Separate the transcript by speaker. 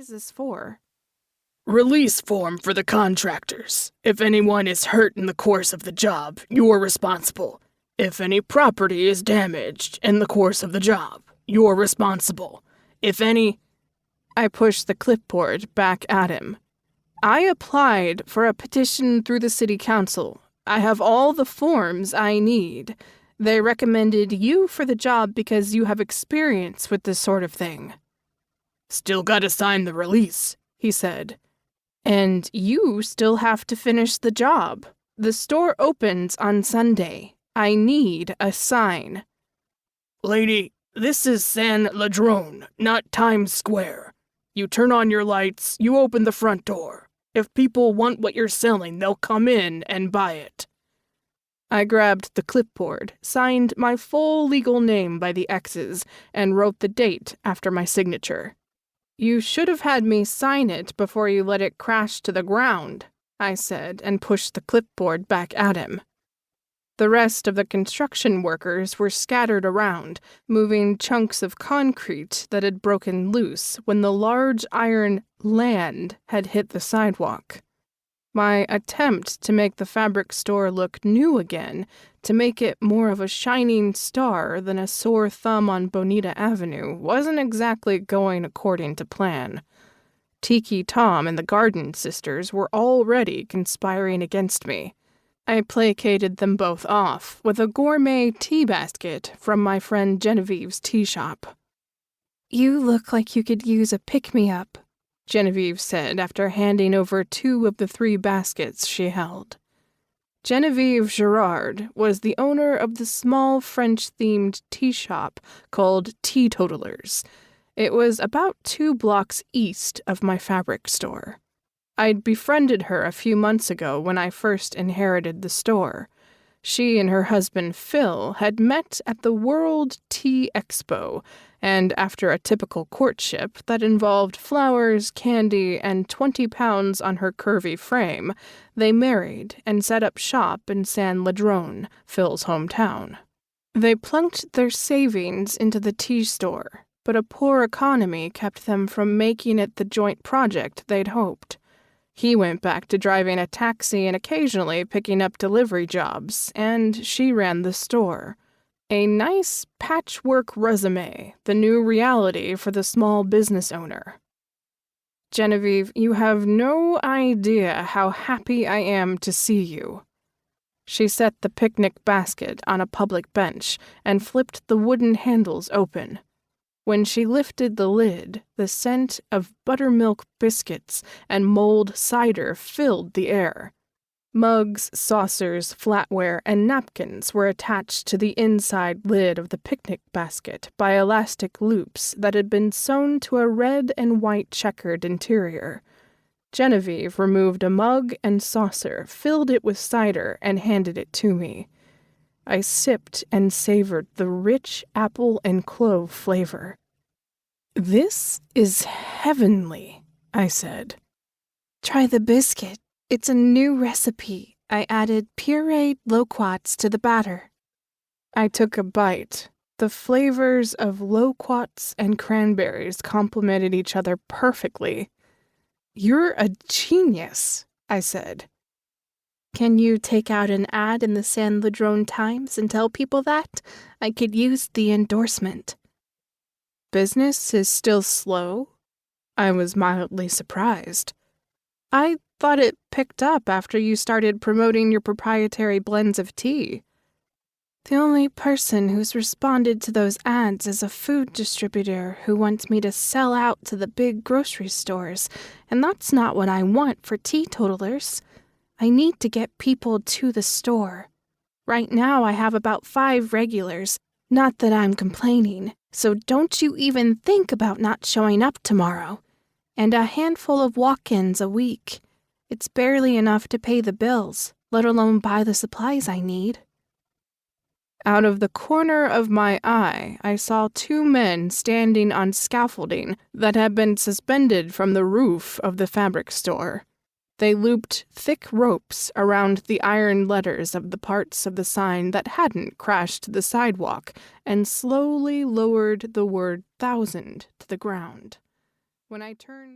Speaker 1: is this for?
Speaker 2: Release form for the contractors. If anyone is hurt in the course of the job, you're responsible. If any property is damaged in the course of the job, you're responsible. If any...
Speaker 1: I pushed the clipboard back at him. I applied for a petition through the city council. I have all the forms I need. They recommended you for the job because you have experience with this sort of thing.
Speaker 2: Still gotta sign the release, he said.
Speaker 1: And you still have to finish the job. The store opens on Sunday. I need a sign.
Speaker 2: Lady, this is San Ladrone, not Times Square. You turn on your lights, you open the front door. If people want what you're selling, they'll come in and buy it.
Speaker 1: I grabbed the clipboard, signed my full legal name by the X's, and wrote the date after my signature. You should have had me sign it before you let it crash to the ground, I said, and pushed the clipboard back at him. The rest of the construction workers were scattered around, moving chunks of concrete that had broken loose when the large iron land had hit the sidewalk. My attempt to make the fabric store look new again, to make it more of a shining star than a sore thumb on Bonita Avenue, wasn't exactly going according to plan. Tiki Tom and the Garden Sisters were already conspiring against me. I placated them both off with a gourmet tea basket from my friend Genevieve's tea shop. You look like you could use a pick-me-up, Genevieve said after handing over 2 of the 3 baskets she held. Genevieve Girard was the owner of the small French-themed tea shop called Teetotalers. It was about 2 blocks east of my fabric store. I'd befriended her a few months ago when I first inherited the store. She and her husband Phil had met at the World Tea Expo, and after a typical courtship that involved flowers, candy, and 20 pounds on her curvy frame, they married and set up shop in San Ladrone, Phil's hometown. They plunked their savings into the tea store, but a poor economy kept them from making it the joint project they'd hoped. He went back to driving a taxi and occasionally picking up delivery jobs, and she ran the store. A nice patchwork resume, the new reality for the small business owner. Genevieve, you have no idea how happy I am to see you. She set the picnic basket on a public bench and flipped the wooden handles open. When she lifted the lid, the scent of buttermilk biscuits and mulled cider filled the air. Mugs, saucers, flatware, and napkins were attached to the inside lid of the picnic basket by elastic loops that had been sewn to a red and white checkered interior. Genevieve removed a mug and saucer, filled it with cider, and handed it to me. I sipped and savored the rich apple and clove flavor. This is heavenly, I said. Try the biscuit. It's a new recipe. I added pureed loquats to the batter. I took a bite. The flavors of loquats and cranberries complemented each other perfectly. You're a genius, I said. Can you take out an ad in the San Ladrone Times and tell people that? I could use the endorsement. Business is still slow? I was mildly surprised. I thought it picked up after you started promoting your proprietary blends of tea. The only person who's responded to those ads is a food distributor who wants me to sell out to the big grocery stores, and that's not what I want for teetotalers. I need to get people to the store. Right now I have about 5 regulars, not that I'm complaining, so don't you even think about not showing up tomorrow. And a handful of walk-ins a week. It's barely enough to pay the bills, let alone buy the supplies I need. Out of the corner of my eye, I saw 2 men standing on scaffolding that had been suspended from the roof of the fabric store. They looped thick ropes around the iron letters of the parts of the sign that hadn't crashed to the sidewalk and slowly lowered the word 1,000 to the ground. When I turned...